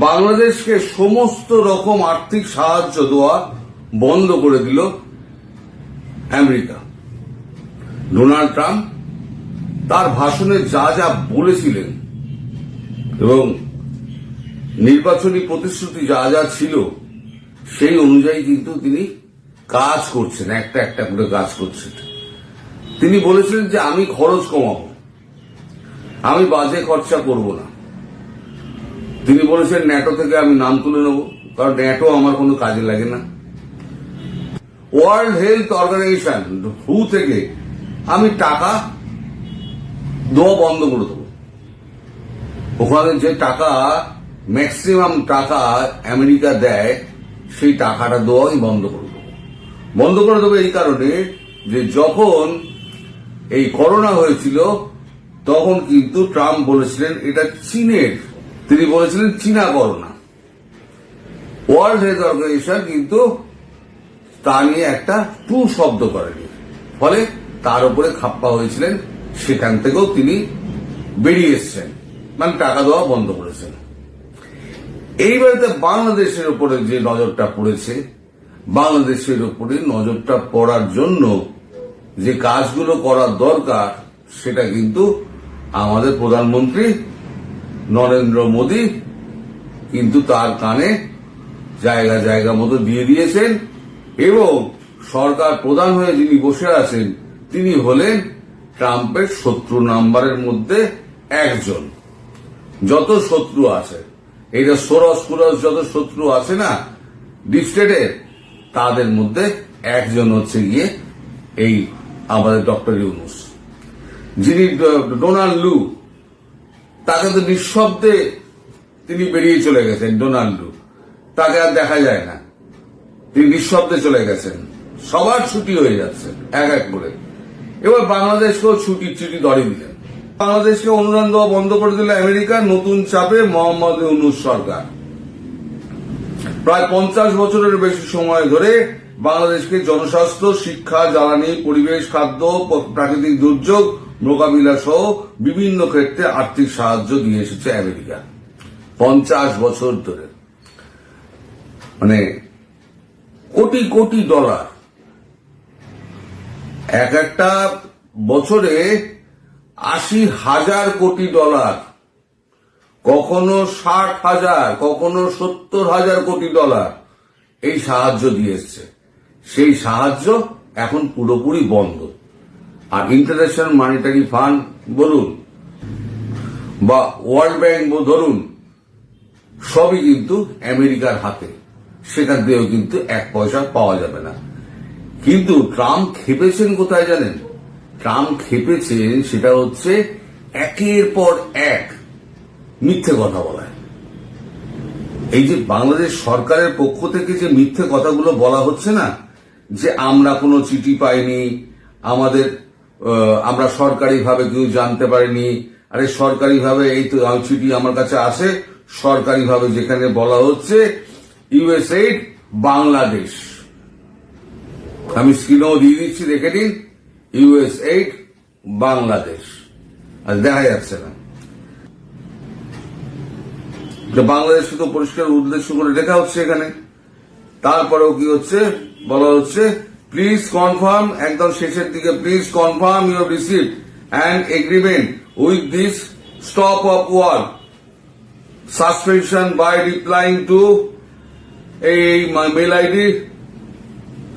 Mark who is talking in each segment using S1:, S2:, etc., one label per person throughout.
S1: বাংলাদেশকে সমস্ত রকম আর্থিক সাহায্য দেওয়া বন্ধ করে দিল আমেরিকা। ডোনাল্ড ট্রাম্প তার ভাষণে যা যা বলেছিলেন এবং নির্বাচনী প্রতিশ্রুতি যা যা ছিল সেই অনুযায়ী কিন্তু তিনি কাজ করছেন, একটা একটা করে কাজ করছেন। তিনি বলেছিলেন যে আমি খরচ কমাবো, আমি বাজে খরচা করব না। তিনি বলেছেন ন্যাটো থেকে আমি নাম তুলে নেব, কারণ ন্যাটো আমার কোনো কাজে লাগে না। ওয়ার্ল্ড হেলথ অর্গানাইজেশন হু থেকে আমি টাকা দেওয়া বন্ধ করে দেবো। ওখানে যে টাকা ম্যাক্সিমাম টাকা আমেরিকা দেয় সেই টাকাটা দেওয়াই বন্ধ করে দেবো। বন্ধ করে দেবো এই কারণে যে যখন এই করোনা হয়েছিল তখন কিন্তু ট্রাম্প বলেছিলেন এটা চীনের, তিনি বলেছিলেন চীনা করোনা। ওয়ার্ল্ড হেলথ অর্গানাইজেশন কিন্তু তা নিয়ে একটা টু শব্দ করেনি, ফলে তার উপরে খাপ্পা হয়েছিলেন। সেখান থেকেও তিনি বেরিয়ে এসছেন, মানে টাকা দেওয়া বন্ধ করেছেন। এইবারে বাংলাদেশের উপরে যে নজরটা পড়েছে, বাংলাদেশের উপরে নজরটা পড়ার জন্য যে কাজগুলো করার দরকার সেটা কিন্তু আমাদের প্রধানমন্ত্রী নরেন্দ্র মোদী কিন্তু তার কানে জায়গা জায়গা মতো দিয়ে দিয়েছেন। এবং সরকার প্রধান হয়ে যিনি বসে আছেন তিনি হলেন ট্রাম্পের শত্রু নাম্বারের মধ্যে একজন। যত শত্রু আছে, এইটা সোরস যত শত্রু আছে না ডিপ স্টেটের, তাদের মধ্যে একজন হচ্ছে গিয়ে এই আমাদের ডক্টর ইউনূস, যিনি ডোনাল্ড লু, তাকে তো নিঃশব্দে তিনি বেরিয়ে চলে গেছেন। ডোনাল্ড লু, তাকে আর দেখা যায় না, তিনি নিঃশব্দে চলে গেছেন। সবার ছুটি হয়ে যাচ্ছে এক এক করে। এবার বাংলাদেশকেও ছুটির চিঠি ধরিয়ে দিলেন। বাংলাদেশকে অনুদান দেওয়া বন্ধ করে দিল আমেরিকা। নতুন চাপে মোহাম্মদ ইউনূস সরকার প্রায় 50 বছরের বেশি সময় ধরে বাংলাদেশকে জনস্বাস্থ্য, শিক্ষা, জ্বালানি, পরিবেশ, খাদ্য, প্রাকৃতিক দুর্যোগ মোকাবিলা সহ বিভিন্ন ক্ষেত্রে আর্থিক সাহায্য দিয়ে এসেছে আমেরিকা 50 বছর ধরে। মানে কোটি কোটি ডলার, এক একটা বছরে 80,000 কোটি ডলার, কখনো 60,000, কখনো 70,000 কোটি ডলার এই সাহায্য দিয়ে এসছে। সেই সাহায্য এখন পুরোপুরি বন্ধ। আর ইন্টারন্যাশনাল মনিটারি ফান্ড বলুন বা ওয়ার্ল্ড ব্যাংক ধরুন, সবই কিন্তু আমেরিকার হাতে। সেখান থেকেও কিন্তু এক পয়সা পাওয়া যাবে না। কিন্তু ট্রাম্প খেপেছেন কোথায় জানেন? ট্রাম্প খেপেছেন সেটা হচ্ছে একের পর এক মিথ্যে কথা বলায়। এই যে বাংলাদেশ সরকারের পক্ষ থেকে যে মিথ্যে কথাগুলো বলা হচ্ছে না, যে আমরা কোনো চিঠি পাইনি, আমরা সরকারিভাবে কেউ জানতে পারিনি। আরে সরকারিভাবে এই তো চিঠি আমার কাছে আসে, সরকারিভাবে যেখানে বলা হচ্ছে ইউএসএইড বাংলাদেশ, আমি স্ক্রিনেও দিয়ে দিচ্ছি, দেখে নিন, ইউএসএইড বাংলাদেশ। আর দেখা যাচ্ছে না, বাংলাদেশ তো পরিষ্কার উদ্দেশ্য করে লেখা হচ্ছে এখানে। তারপরেও কি হচ্ছে, বলা হচ্ছে প্লিজ কনফার্ম, একদম শেষের দিকে, please confirm you have received an agreement with this stop of war suspension by replying to এই mail ID.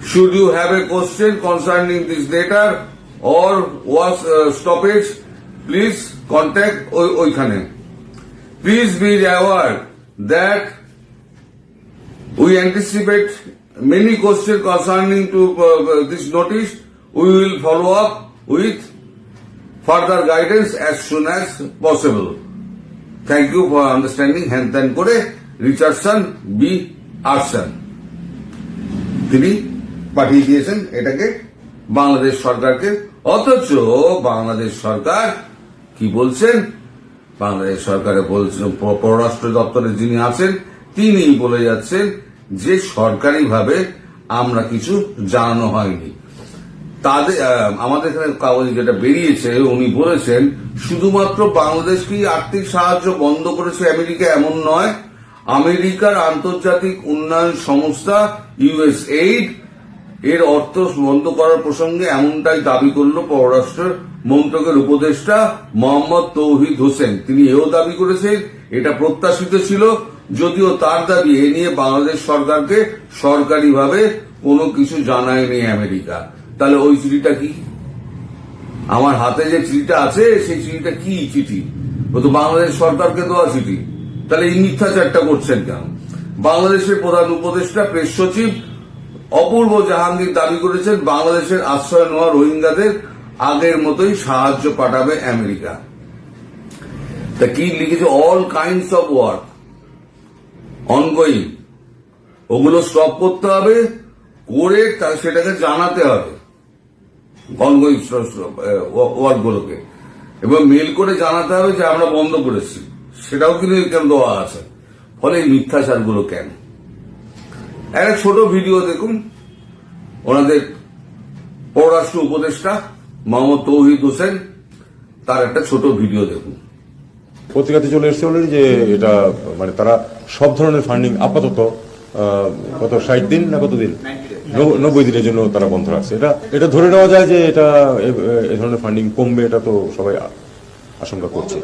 S1: Should you have a question concerning this letter or was stoppage, please contact ওইখানে। Please be aware that we anticipate many questions concerning to this notice. We will follow up with further guidance as soon as possible. Thank you for understanding. হ্যান করে Richardson B আরসন তিনি পাঠিয়ে দিয়েছেন এটাকে বাংলাদেশ সরকারকে। অথচ বাংলাদেশ সরকার কি বলছেন? বাংলাদেশ সরকারে বলছেন, পররাষ্ট্র দপ্তরে যিনি আছেন তিনি বলে যাচ্ছেন যে সরকারিভাবে আমরা কিছু জানানো হয়নি। তাদের আমাদের এখানে কাগজে যেটা বেরিয়েছে, উনি বলেছেন শুধুমাত্র বাংলাদেশকেই আর্থিক সাহায্য বন্ধ করেছে আমেরিকা এমন নয়, আমেরিকার আন্তর্জাতিক উন্নয়ন সংস্থা ইউএসএইড এর অর্থ বন্ধ করার প্রসঙ্গে এমনটাই দাবি করল পররাষ্ট্র মন্ত্রকের উপদেষ্টা মোহাম্মদ তৌহিদ হোসেন। তিনি এও দাবি করেছেন এটা প্রত্যাশিত ছিল, যদিও তার দাবি এ নিয়ে বাংলাদেশ সরকারকে সরকারিভাবে কোনো কিছু জানায়নি আমেরিকা। তাহলে ওই চিঠিটা কি? আমার হাতে যে চিঠিটা আছে সেই চিঠিটা কি চিঠি? ও তো বাংলাদেশ সরকারকে দেওয়া চিঠি। তাহলে এই মিথ্যাচারটা করছেন কেন? বাংলাদেশের প্রধান উপদেষ্টা প্রেস সচিব অপূর্ব জাহাঙ্গীর দাবি করেছেন বাংলাদেশের আশ্রয় নেওয়া রোহিঙ্গাদের আগের মতোই সাহায্য পাঠাবে আমেরিকা। তা কি লিখেছে? All kinds of work ongoing, ওগুলো স্টপ করতে হবে, করে সেটাকে জানাতে হবে অনগোয়িং ওয়ার্ক গুলোকে, এবং মেল করে জানাতে হবে যে আমরা বন্ধ করেছি। সেটাও কিন্তু কেন দেওয়া আছে? ফলে এই মিথ্যাচার গুলো কেন? একটা ছোট ভিডিও দেখুন, ওনাদের পররাষ্ট্র উপদেষ্টা মোহাম্মদ তৌহিদ হোসেন, তার একটা ছোট ভিডিও দেখুন।
S2: পত্রিকাতে চলে এসছে অলরেডি যে এটা মানে তারা সব ধরনের ফান্ডিং আপাতত কত 60 দিন না কতদিন 90 দিনের জন্য তারা বন্ধ রাখছে। এটা ধরে নেওয়া যায় যে এটা এই ধরনের ফান্ডিং কমবে, এটা তো সবাই আশঙ্কা করছে।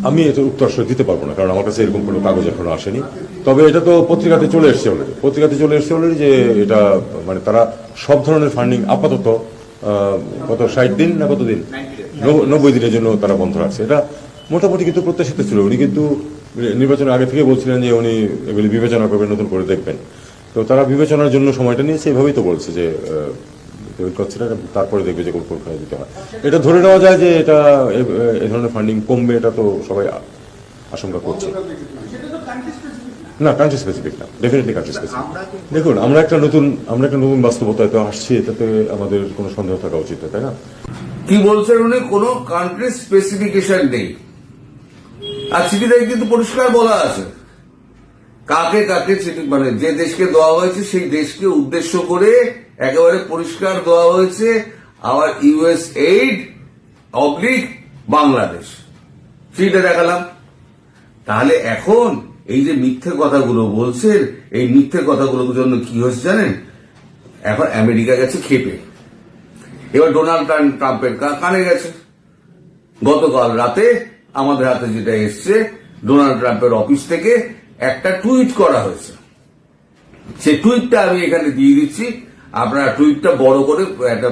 S2: আমি এটা উত্তর আসলে দিতে পারবো না, কারণ আমার কাছে এরকম কোনো কাগজ এখনো আসেনি। তবে এটা তো পত্রিকাতে চলে এসছে অলরেডি যে এটা মানে তারা সব ধরনের ফান্ডিং আপাতত কত 60 দিন না কতদিন 90 দিনের জন্য তারা বন্ধ রাখছে। এটা মোটামুটি কিন্তু প্রত্যাশিত ছিল। উনি কিন্তু নির্বাচনের আগে থেকে বলছিলেন যে উনি এগুলি বিবেচনা করবেন, নতুন করে দেখবেন। তো তারা বিবেচনার জন্য সময়টা নিয়েছে, এভাবেই তো বলছে যে তারপরে দেখবে যে কোনখানে দিতে হয়। এটা ধরে নেওয়া যায় যে এটা এই ধরনের ফান্ডিং কমবে, এটা তো সবাই আশঙ্কা করছে। না, কান্ট্রি স্পেসিফিক না, ডেফিনেটলি কান্ট্রি স্পেসিফিক। দেখুন, আমরা একটা নতুন বাস্তবতায় তো আসছি, এটাতে আমাদের কোনো সন্দেহ থাকা উচিত, তাই না?
S1: কি বলছেন উনি? কোনো কান্ট্রি স্পেসিফিকেশন নেই। আর চিঠিটাই কিন্তু পরিষ্কার বলা আছে কাকে কাকে চিঠি, মানে যে দেশকে দেওয়া হয়েছে সেই দেশকে উদ্দেশ্য করে একেবারে পরিষ্কার দেওয়া হয়েছে আওয়ার ইউএসএইড অবলিক বাংলাদেশ। চিঠিটা দেখালাম। তাহলে এখন এই যে মিথ্যে কথাগুলো বলছেন, এই মিথ্যে কথাগুলোর জন্য কি হচ্ছে জানেন? এখন আমেরিকা গেছে খেপে, এবার ডোনাল্ড ট্রাম্পের কানে গেছে। গতকাল রাতে আমাদের হাতে যেটা এসছে, ডোনাল্ড ট্রাম্পের অফিস থেকে একটা টুইট করা হয়েছে। সেই টুইটটা আমি এখানে দিয়ে দিচ্ছি, আপনারা টুইটটা বড় করে একটা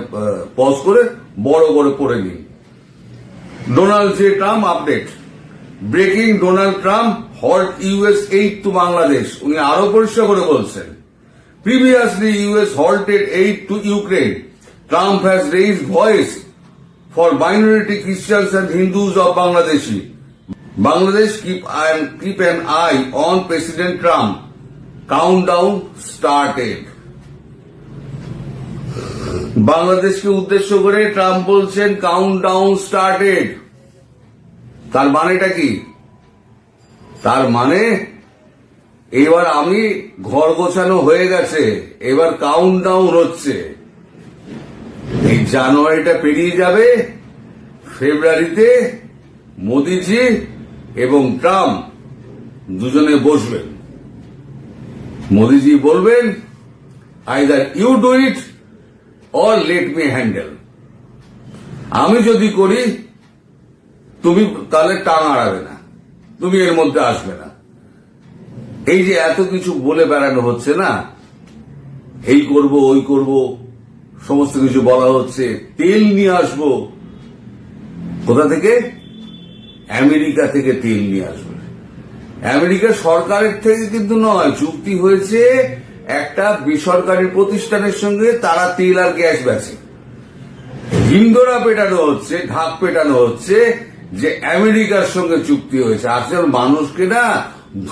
S1: পজ করে বড় করে পড়ে নিন। Donald J Trump update, breaking Donald Trump halt US aid to Bangladesh. উনি আরো পরিষ্কার করে বলছেন, previously US halted aid to Ukraine. Trump has raised voice for minority Christians and Hindus of Bangladeshi. Bangladesh keep an eye on President Trump. Countdown started. বাংলাদেশকে উদ্দেশ্য করে Trump বলছেন countdown started. তার মানেটা কি? তার মানে এবার আমি ঘর গোছানো হয়ে গেছে, এবার কাউন্টডাউন হচ্ছে। এই জানুয়ারিটা পেরিয়ে যাবে, ফেব্রুয়ারিতে মোদিজি এবং ট্রাম্প দুজনে বসবেন। মোদিজি বলবেন either you do it or let me handle. আমি যদি করি তুমি তাহলে টাং আড়াবে না, তুমি এর মধ্যে আসবে না। এই যে এত কিছু বলে বেড়ানো হচ্ছে না, এই করব ওই করব, সমস্ত কিছু বলা হচ্ছে। তেল নিয়ে আসবো কোথা থেকে? আমেরিকা থেকে তেল নিয়ে আসবে। আমেরিকা সরকারের থেকে কিন্তু নয়, চুক্তি হয়েছে একটা বেসরকারি প্রতিষ্ঠানের সঙ্গে, তারা তেল আর গ্যাস বেচে। হিন্দোরা পেটানো হচ্ছে, ঢাক পেটানো হচ্ছে যে আমেরিকার সঙ্গে চুক্তি হয়েছে। আসলে মানুষকে না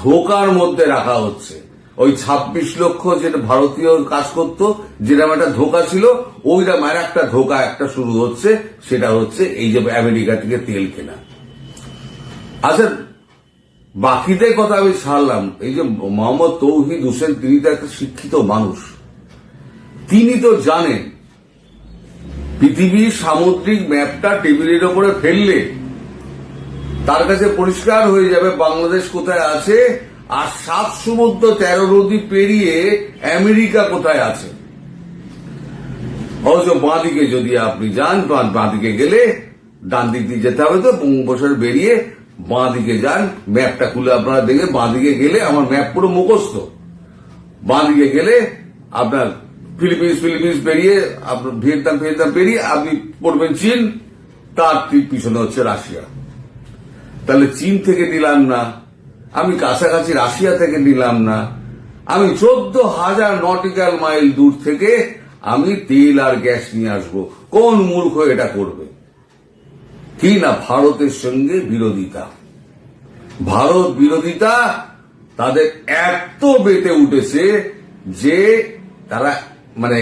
S1: ধোকার মধ্যে রাখা হচ্ছে। ওই 26 লক্ষ যেটা ভারতীয় কাজ করত, যেরকম একটা ধোকা ছিল, ওইরকম আর একটা ধোকা একটা শুরু হচ্ছে। সেটা হচ্ছে এই যে আমেরিকা থেকে তেল কেনা। আচ্ছা, বাকিদের কথা আমি ছাড়লাম। এই যে মোহাম্মদ তৌহিদ হোসেন, তিনি তো একটা শিক্ষিত মানুষ। তিনি তো জানেন পৃথিবীর সামুদ্রিক ম্যাপটা টেবিলের ওপরে ফেললে তার কাছে পরিষ্কার হয়ে যাবে বাংলাদেশ কোথায় আছে আর 7 সমুদ্র 13 নদী পেরিয়ে আমেরিকা কোথায় আছে? অথচ বাঁদিকে যদি আপনি যান, বাঁদিকে গেলে ডান দিক দিয়ে যেতে হবে, তো বঙ্গোপসাগর বেরিয়ে বাঁদিকে যান, ম্যাপটা খুলে আপনারা দেখে বাঁদিকে গেলে, আমার ম্যাপ পুরো মুখস্থ, বাঁদিকে গেলে আপনার ফিলিপিন্স পেরিয়ে আপনার ভিয়েতনাম পেরিয়ে আপনি পড়বেন চীন, তার ঠিক পিছনে হচ্ছে রাশিয়া। তাহলে চীন থেকে নিলাম না, আমি কাছাকাছি রাশিয়া থেকে নিলাম না, আমি 14,000 নটিক্যাল মাইল দূর থেকে আমি তেল আর গ্যাস নিয়ে আসবো। কোন মূর্খ এটা করবে? কি না ভারতের সঙ্গে বিরোধিতা, ভারত বিরোধিতা তাদের এত বেটে উঠেছে যে তারা মানে